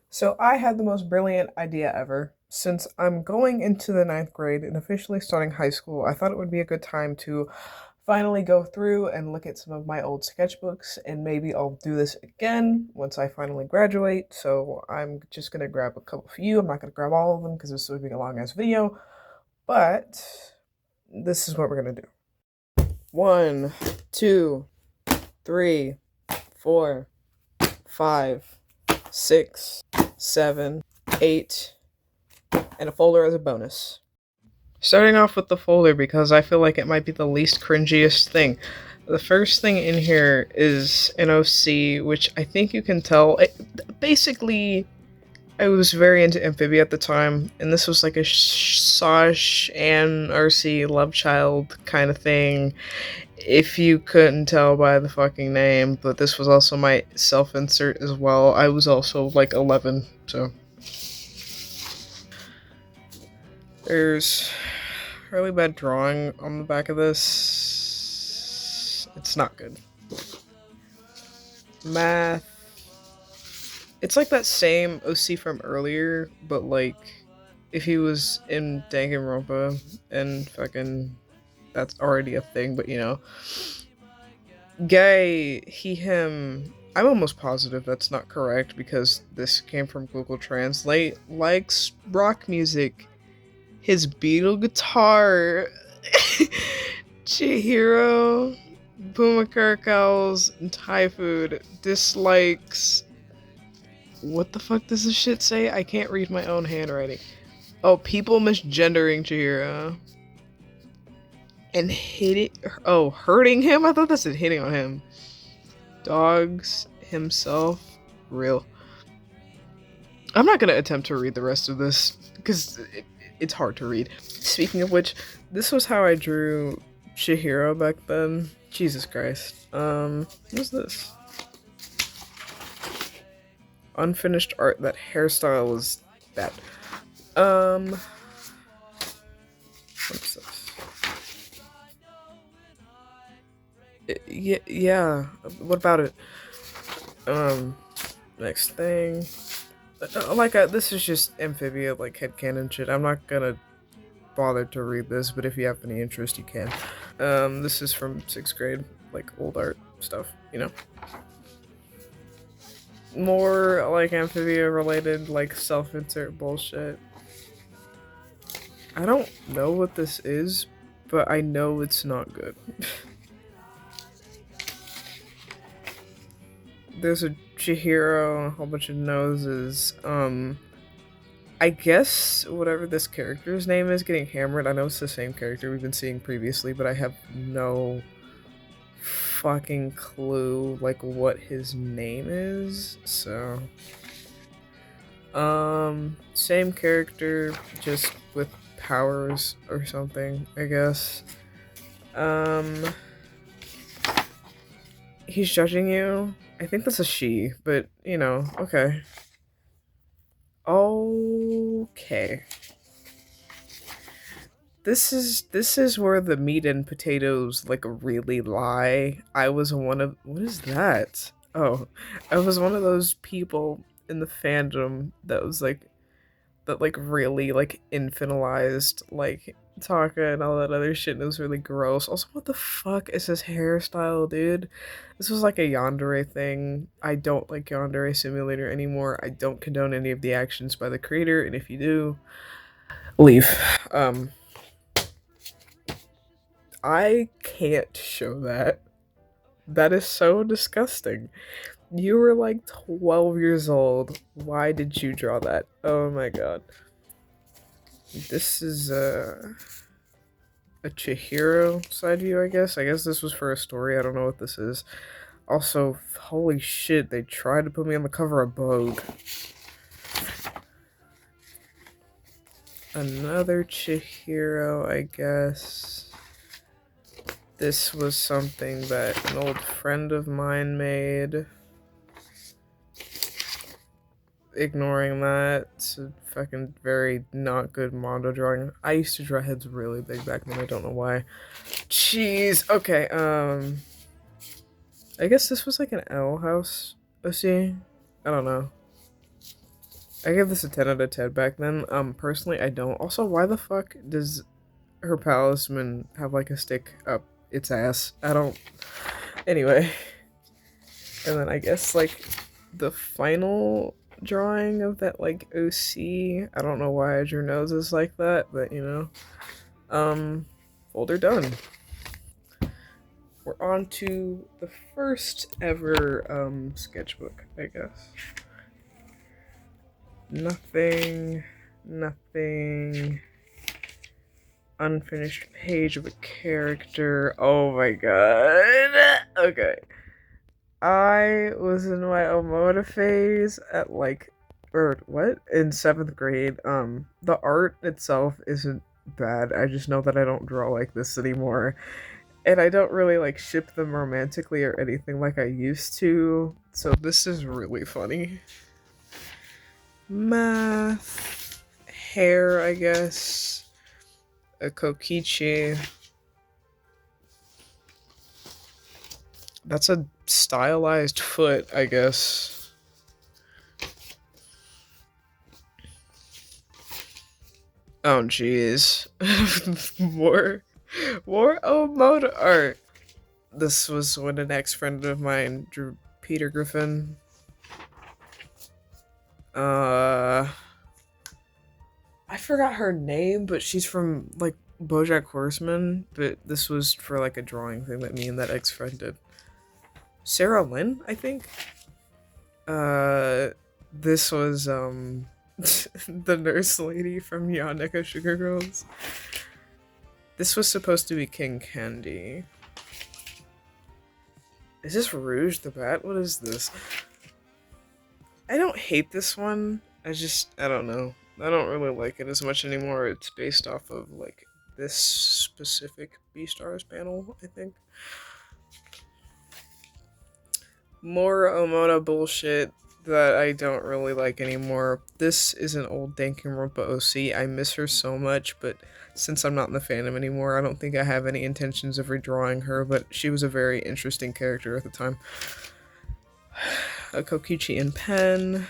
So I had the most brilliant idea ever. Since I'm going into the ninth grade and officially starting high school, I thought it would be a good time to finally go through and look at some of my old sketchbooks, and maybe I'll do this again once I finally graduate. So I'm just gonna grab a couple for you. I'm not gonna grab all of them because this would be a long ass video, but this is what we're gonna do. One, two, three, four, five, six, seven, eight, and a folder as a bonus. Starting off with the folder because I feel like it might be the least cringiest thing. The first thing in here is an OC, which I think you can tell. Basically, I was very into Amphibia at the time, and this was like a Sash and RC love child kind of thing. If you couldn't tell by the fucking name, but this was also my self insert as well. I was also like 11, so. There's really bad drawing on the back of this. It's not good. Math. It's like that same OC from earlier, but like if he was in Danganronpa and fucking that's already a thing, but you know. Guy, he, him. I'm almost positive that's not correct because this came from Google Translate. Likes rock music. His beetle guitar. Chihiro, Pumakarkals, and Thai food. Dislikes. What the fuck does this shit say? I can't read my own handwriting. Oh, people misgendering Chihiro. And hitting. Oh, hurting him? I thought that said hitting on him. Dogs, himself. Real. I'm not gonna attempt to read the rest of this because it's hard to read. Speaking of which, this was how I drew Chihiro back then. Jesus Christ. What's this? Unfinished art. That hairstyle was bad. What's this? Yeah. What about it? Next thing. This is just Amphibia, like headcanon shit. I'm not gonna bother to read this, but if you have any interest, you can. This is from 6th grade, like old art stuff, you know? More like Amphibia related, like self-insert bullshit. I don't know what this is, but I know it's not good. There's a Chihiro, a whole bunch of noses. I guess whatever this character's name is getting hammered. I know it's the same character we've been seeing previously, but I have no fucking clue like what his name is. So same character, just with powers or something, I guess. He's judging you. I think that's a she, but you know, okay. Okay. This is where the meat and potatoes like really lie. I was one of what is that? Oh, I was one of those people in the fandom that was like that like really like infantilized like Taka and all that other shit and it was really gross. Also, what the fuck is this hairstyle, dude? This was like a yandere thing. I don't like yandere simulator anymore. I don't condone any of the actions by the creator, and if you do, leave. Um I can't show that. That is so disgusting. You were like 12 years old. Why did you draw that? Oh my god. This is a Chihiro side view, I guess. I guess this was for a story. I don't know what this is. Also, holy shit, they tried to put me on the cover of Vogue. Another Chihiro, I guess. This was something that an old friend of mine made. Ignoring that, it's a fucking very not good manga drawing. I used to draw heads really big back then, I don't know why. Jeez, okay, I guess this was like an owl house OC? I don't know. I give this a 10 out of 10 back then. Personally, I don't. Also, why the fuck does her palisman have like a stick up its ass? I don't. Anyway, and then I guess like the final drawing of that like OC. I don't know why I drew noses like that, but you know. Folder done. We're on to the first ever sketchbook, I guess. Nothing, nothing. Unfinished page of a character. Oh my god. Okay. I was in my Omoda phase at like, or what? In 7th grade. The art itself isn't bad. I just know that I don't draw like this anymore. And I don't really like ship them romantically or anything like I used to. So this is really funny. Math, hair, I guess, a kokichi. That's a stylized foot, I guess. Oh jeez. more Omoda art. This was when an ex-friend of mine drew Peter Griffin. I forgot her name, but she's from like BoJack Horseman. But this was for like a drawing thing that me and that ex-friend did. Sarah Lynn, I think. This was the nurse lady from Yaneka Sugar Girls. This was supposed to be King Candy. Is this Rouge the Bat? What is this? I don't hate this one. I don't know. I don't really like it as much anymore. It's based off of like this specific Beastars panel, I think. More Omoda bullshit that I don't really like anymore. This is an old Danganronpa OC. I miss her so much, but since I'm not in the fandom anymore, I don't think I have any intentions of redrawing her, but she was a very interesting character at the time. A Kokichi in pen.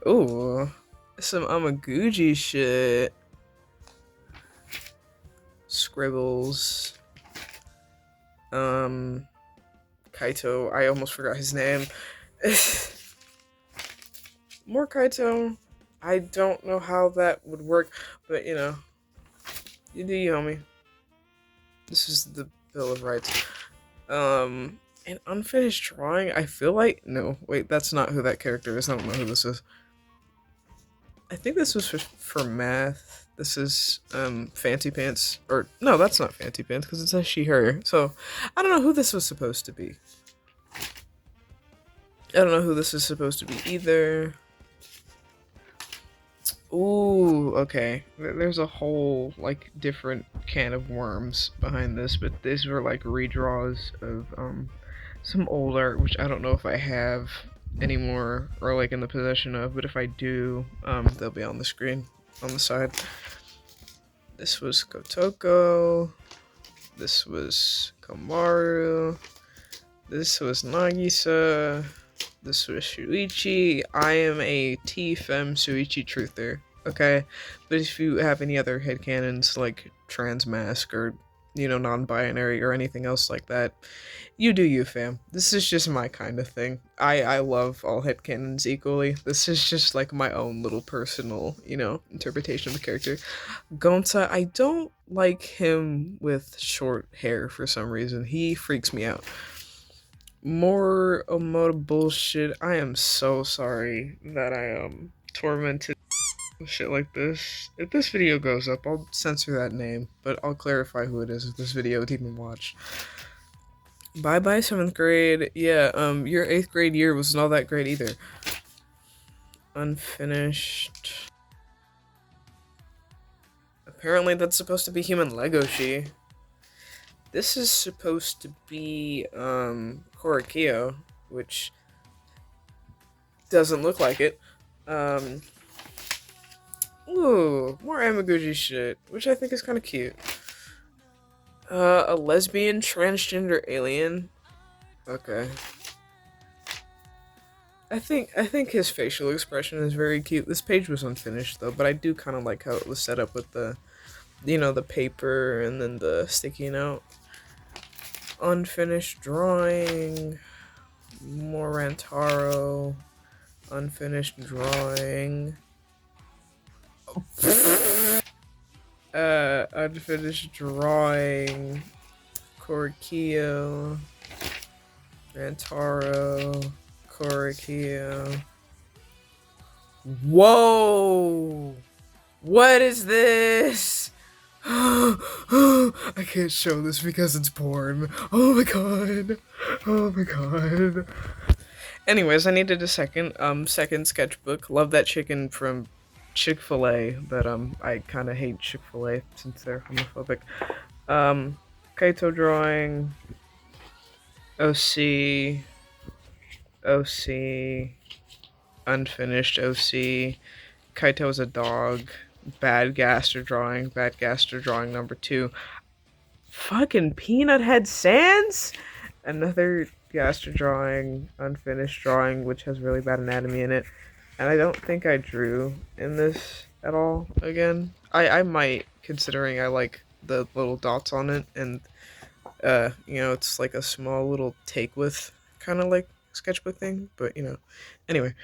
Ooh, some Amaguchi shit. Scribbles. Kaito. I almost forgot his name. More Kaito. I don't know how that would work, but you know, you do you, homie. This is the Bill of Rights. An unfinished drawing. I feel like no. Wait, that's not who that character is. I don't know who this is. I think this was for math. This is Fancy Pants, or no, that's not Fancy Pants because it says she her. So I don't know who this was supposed to be. I don't know who this is supposed to be either. Ooh, okay. There's a whole like different can of worms behind this, but these were like redraws of some old art, which I don't know if I have anymore or like in the possession of, but if I do, they'll be on the screen on the side. This was Kotoko. This was Kamaru. This was Nagisa. This was Shuichi. I am a T-Fem Shuichi truther, okay? But if you have any other headcanons like Transmask or, you know, non-binary or anything else like that, you do you, fam. This is just my kind of thing. I love all headcanons equally. This is just like my own little personal, you know, interpretation of the character. Gonta, I don't like him with short hair for some reason. He freaks me out. More Omoda bullshit. I am so sorry that I tormented shit like this. If this video goes up, I'll censor that name, but I'll clarify who it is if this video is even watched. Bye bye 7th grade. Yeah, your 8th grade year wasn't all that great either. Unfinished. Apparently that's supposed to be human Legoshi. This is supposed to be Korakio, which doesn't look like it. Ooh, more Amaguchi shit, which I think is kind of cute. A lesbian transgender alien. Okay. I think his facial expression is very cute. This page was unfinished though, but I do kind of like how it was set up with the the paper and then the sticky note. Unfinished drawing. More Rantaro. Unfinished drawing. Unfinished drawing. Korikio. Rantaro. Korikio. Whoa! What is this? I can't show this because it's porn. Oh my god. Oh my god. Anyways, I needed a second sketchbook. Love that chicken from Chick-fil-A, but I kind of hate Chick-fil-A since they're homophobic. Kaito drawing, OC, OC, unfinished OC. Kaito is a dog. Bad Gaster drawing number 2. Fucking Peanut Head Sans? Another Gaster drawing, unfinished drawing, which has really bad anatomy in it. And I don't think I drew in this at all again. I might, considering I like the little dots on it, and it's like a small little take with kind of like sketchbook thing, but anyway.